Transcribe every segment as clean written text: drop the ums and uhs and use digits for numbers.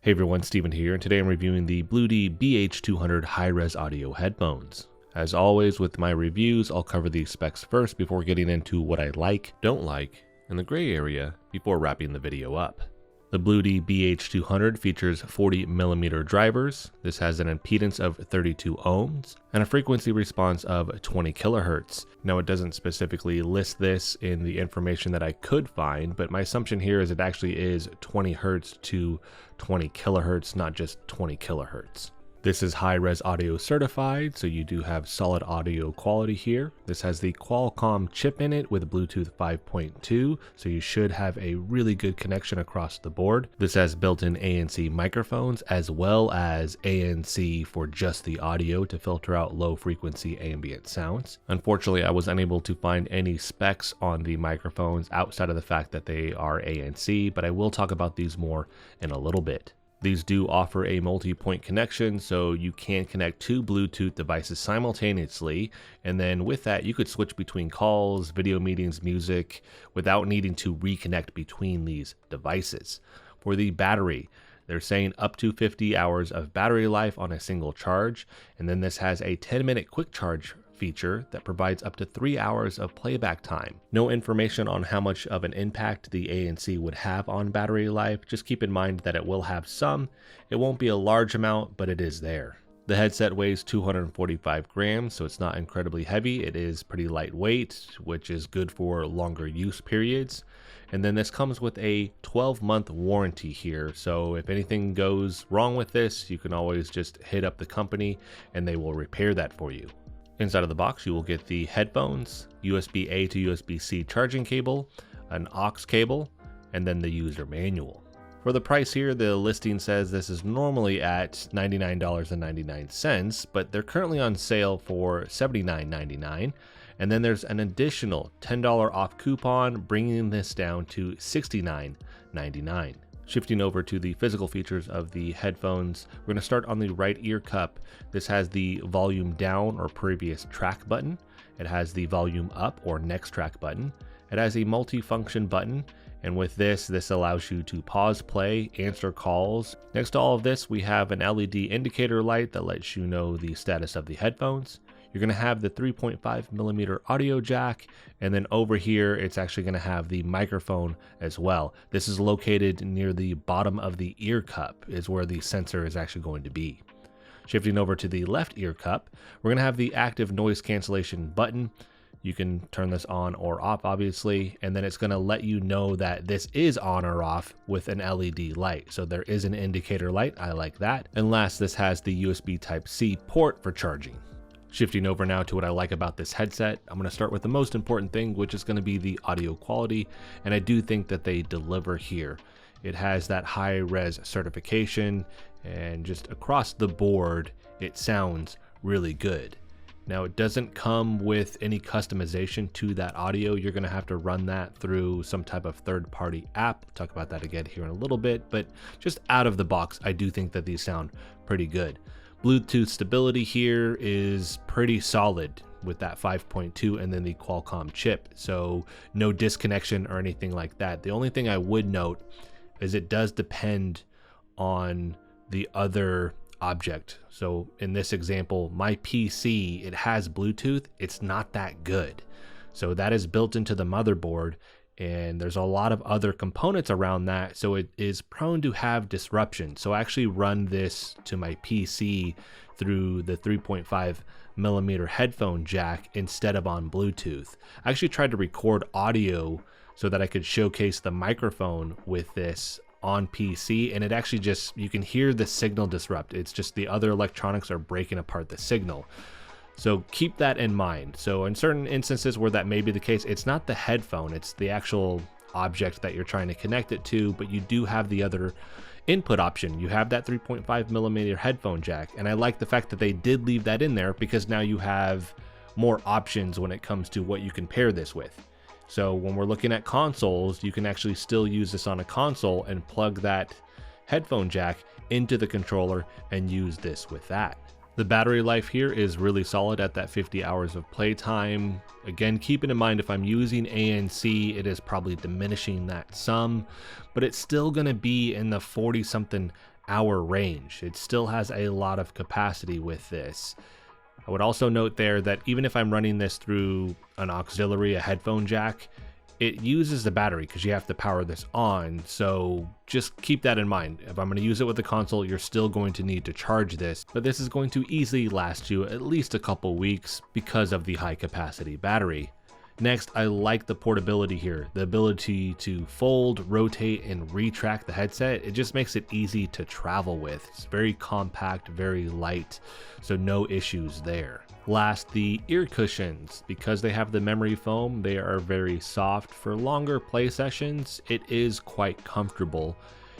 Hey everyone, Steven here, and today I'm reviewing the Bluedee BH200 high-res audio headphones. As always with my reviews, I'll cover the specs first before getting into what I like, don't like, and the gray area before wrapping the video up. The Bluedee BH200 features 40mm drivers. This has an impedance of 32 ohms and a frequency response of 20 kHz. Now it doesn't specifically list this in the information that I could find, but my assumption here is it actually is 20 Hz to 20 kHz, not just 20 kHz. This is high-res audio certified, so you do have solid audio quality here. This has the Qualcomm chip in it with Bluetooth 5.2, so you should have a really good connection across the board. This has built-in ANC microphones as well as ANC for just the audio to filter out low-frequency ambient sounds. Unfortunately, I was unable to find any specs on the microphones outside of the fact that they are ANC, but I will talk about these more in a little bit. These do offer a multi-point connection, so you can connect two Bluetooth devices simultaneously, and then with that you could switch between calls, video meetings, music, without needing to reconnect between these devices. For the battery, they're saying up to 50 hours of battery life on a single charge, and then this has a 10-minute quick charge feature that provides up to 3 hours of playback time. No information on how much of an impact the ANC would have on battery life. Just keep in mind that it will have some. It won't be a large amount, but it is there. The headset weighs 245 grams, so it's not incredibly heavy. It is pretty lightweight, which is good for longer use periods. And then this comes with a 12-month warranty here, so if anything goes wrong with this, you can always just hit up the company and they will repair that for you. Inside of the box, you will get the headphones, USB-A to USB-C charging cable, an aux cable, and then the user manual. For the price here, the listing says this is normally at $99.99, but they're currently on sale for $79.99. And then there's an additional $10 off coupon, bringing this down to $69.99. Shifting over to the physical features of the headphones, we're going to start on the right ear cup. This has the volume down or previous track button. It has the volume up or next track button. It has a multi-function button, and with this allows you to pause, play, answer calls. Next to all of this, we have an LED indicator light that lets you know the status of the headphones. You're going to have the 3.5mm audio jack, and then over here it's actually going to have the microphone as well. This is located near the bottom of the ear cup, is where the sensor is actually going to be. Shifting over to the left ear cup, we're going to have the active noise cancellation button. You can turn this on or off, obviously, and then it's going to let you know that this is on or off with an LED light. So there is an indicator light. I like that. And last, this has the USB Type-C port for charging. Shifting over now to what I like about this headset, I'm going to start with the most important thing, which is going to be the audio quality, and I do think that they deliver here. It has that high-res certification, and just across the board, it sounds really good. Now, it doesn't come with any customization to that audio. You're going to have to run that through some type of third-party app. We'll talk about that again here in a little bit, but just out of the box, I do think that these sound pretty good. Bluetooth stability here is pretty solid with that 5.2 and then the Qualcomm chip, so no disconnection or anything like that. The only thing I would note is it does depend on the other object. So in this example, my PC, it has Bluetooth, it's not that good. So that is built into the motherboard, and there's a lot of other components around that, so it is prone to have disruption. So I actually run this to my PC through the 3.5mm headphone jack instead of on Bluetooth. I actually tried to record audio so that I could showcase the microphone with this on PC, and it actually just, you can hear the signal disrupt. It's just the other electronics are breaking apart the signal. So keep that in mind. So in certain instances where that may be the case, it's not the headphone, it's the actual object that you're trying to connect it to, but you do have the other input option. You have that 3.5mm headphone jack, and I like the fact that they did leave that in there, because now you have more options when it comes to what you can pair this with. So when we're looking at consoles, you can actually still use this on a console and plug that headphone jack into the controller and use this with that. The battery life here is really solid at that 50 hours of playtime. Again, keeping in mind if I'm using ANC, it is probably diminishing that some, but it's still going to be in the 40 something hour range. It still has a lot of capacity with this. I would also note there that even if I'm running this through an auxiliary, a headphone jack, it uses the battery because you have to power this on. So just keep that in mind. If I'm going to use it with the console, you're still going to need to charge this, but this is going to easily last you at least a couple weeks because of the high capacity battery. Next, I like the portability here, the ability to fold, rotate, and retract the headset. It just makes it easy to travel with. It's very compact, very light, so no issues there. Last, the ear cushions. Because they have the memory foam, they are very soft. For longer play sessions, it is quite comfortable.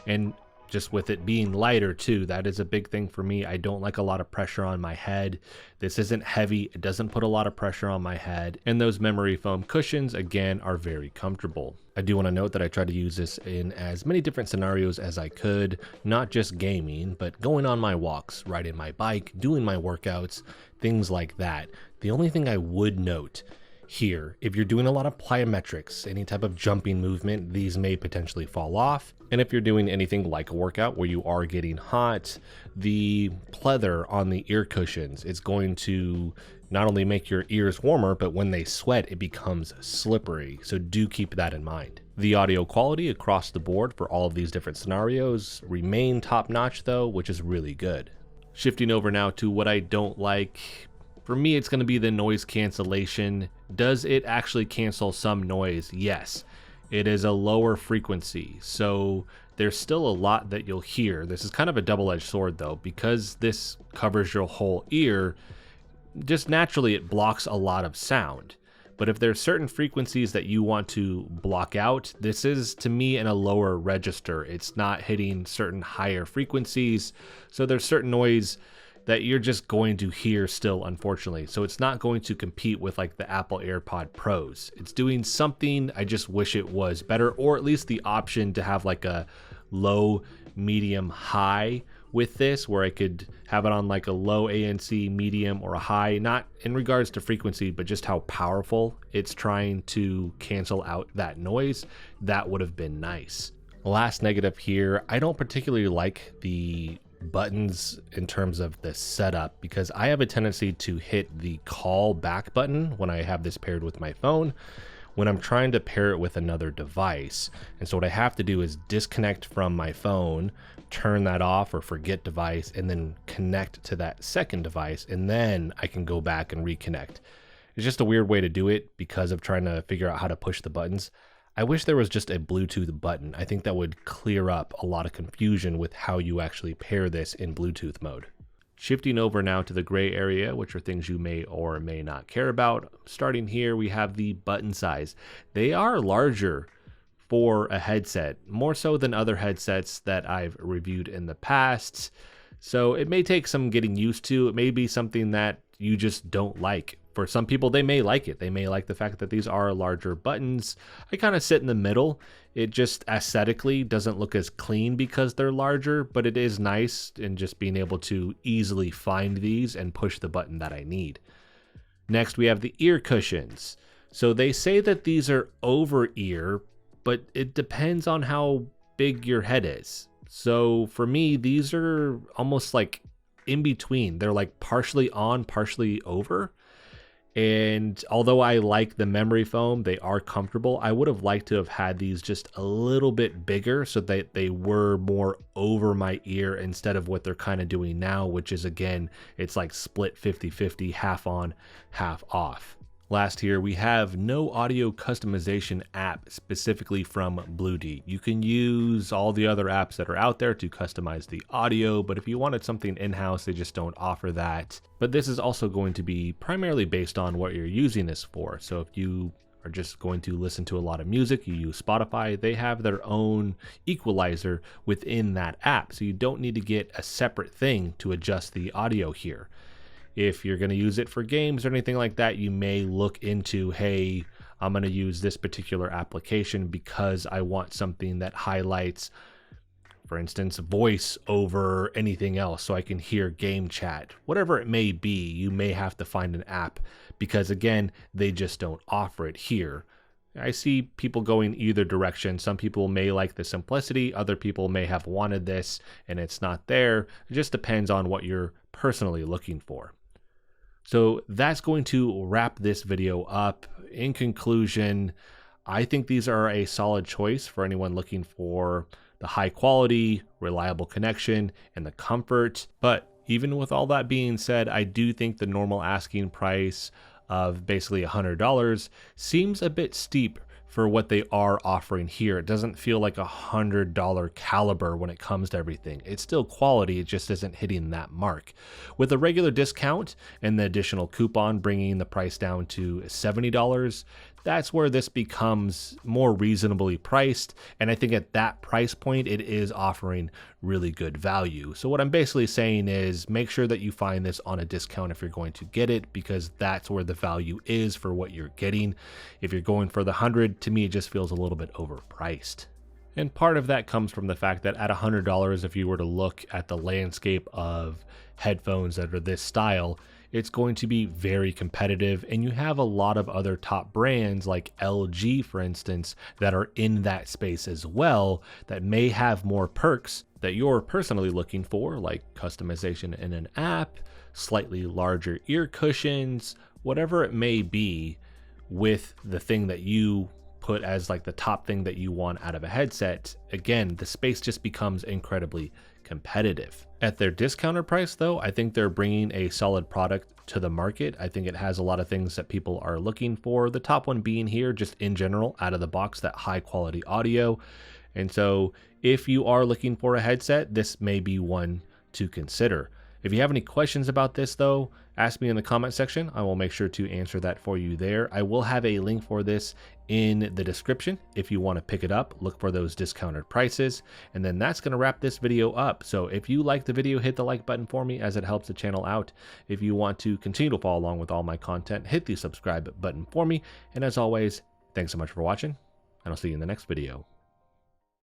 And just with it being lighter too, that is a big thing for me. I don't like a lot of pressure on my head. This isn't heavy, it doesn't put a lot of pressure on my head, and those memory foam cushions again are very comfortable. I do want to note that I tried to use this in as many different scenarios as I could, not just gaming, but going on my walks, riding my bike, doing my workouts, things like that. The only thing I would note here, if you're doing a lot of plyometrics, any type of jumping movement, these may potentially fall off. And if you're doing anything like a workout where you are getting hot, the pleather on the ear cushions is going to not only make your ears warmer, but when they sweat, it becomes slippery. So do keep that in mind. The audio quality across the board for all of these different scenarios remain top notch though, which is really good. Shifting over now to what I don't like. For me, it's going to be the noise cancellation. Does it actually cancel some noise? Yes. It is a lower frequency, so there's still a lot that you'll hear. This is kind of a double-edged sword though, because this covers your whole ear, just naturally it blocks a lot of sound. But if there's certain frequencies that you want to block out, this is to me in a lower register. It's not hitting certain higher frequencies, so there's certain noise that you're just going to hear still, unfortunately. So it's not going to compete with like the Apple AirPod Pros. It's doing something, I just wish it was better, or at least the option to have like a low, medium, high with this, where I could have it on like a low ANC, medium, or a high, not in regards to frequency, but just how powerful it's trying to cancel out that noise. That would have been nice. Last negative here, I don't particularly like the buttons in terms of the setup, because I have a tendency to hit the call back button when I have this paired with my phone when I'm trying to pair it with another device. And so what I have to do is disconnect from my phone, turn that off or forget device, and then connect to that second device, and then I can go back and reconnect. It's just a weird way to do it because of trying to figure out how to push the buttons. I wish there was just a Bluetooth button. I think that would clear up a lot of confusion with how you actually pair this in Bluetooth mode. Shifting over now to the gray area, which are things you may or may not care about. Starting here, we have the button size. They are larger for a headset, more so than other headsets that I've reviewed in the past. So it may take some getting used to. It may be something that you just don't like. For some people, they may like it. They may like the fact that these are larger buttons. I kind of sit in the middle. It just aesthetically doesn't look as clean because they're larger, but it is nice in just being able to easily find these and push the button that I need. Next, we have the ear cushions. So they say that these are over ear, but it depends on how big your head is. So for me, these are almost like in between. They're like partially on, partially over. And although I like the memory foam, they are comfortable. I would have liked to have had these just a little bit bigger so that they were more over my ear instead of what they're kind of doing now, which is, again, it's like split 50-50, half on, half off. Last here, we have no audio customization app specifically from Bluedee. You can use all the other apps that are out there to customize the audio, but if you wanted something in-house, they just don't offer that. But this is also going to be primarily based on what you're using this for. So if you are just going to listen to a lot of music, you use Spotify, they have their own equalizer within that app. So you don't need to get a separate thing to adjust the audio here. If you're going to use it for games or anything like that, you may look into, hey, I'm going to use this particular application because I want something that highlights, for instance, voice over anything else so I can hear game chat. Whatever it may be, you may have to find an app because, again, they just don't offer it here. I see people going either direction. Some people may like the simplicity, other people may have wanted this and it's not there. It just depends on what you're personally looking for. So that's going to wrap this video up. In conclusion, I think these are a solid choice for anyone looking for the high quality, reliable connection, and the comfort. But even with all that being said, I do think the normal asking price of basically $100 seems a bit steep for what they are offering here. It doesn't feel like $100 caliber when it comes to everything. It's still quality, it just isn't hitting that mark. With a regular discount and the additional coupon bringing the price down to $70, that's where this becomes more reasonably priced. And I think at that price point, it is offering really good value. So what I'm basically saying is make sure that you find this on a discount if you're going to get it, because that's where the value is for what you're getting. If you're going for the 100, to me, it just feels a little bit overpriced. And part of that comes from the fact that at $100, if you were to look at the landscape of headphones that are this style, it's going to be very competitive, and you have a lot of other top brands like LG, for instance, that are in that space as well, that may have more perks that you're personally looking for, like customization in an app, slightly larger ear cushions, whatever it may be, with the thing that you put as like the top thing that you want out of a headset. Again, the space just becomes incredibly competitive. At their discounted price though, I think they're bringing a solid product to the market. I think it has a lot of things that people are looking for. The top one being here, just in general, out of the box, that high quality audio. And so if you are looking for a headset, this may be one to consider. If you have any questions about this though, ask me in the comment section. I will make sure to answer that for you there. I will have a link for this in the description if you want to pick it up. Look for those discounted prices. And then that's going to wrap this video up. So if you like the video, hit the like button for me, as it helps the channel out. If you want to continue to follow along with all my content, hit the subscribe button for me. And as always, thanks so much for watching, and I'll see you in the next video.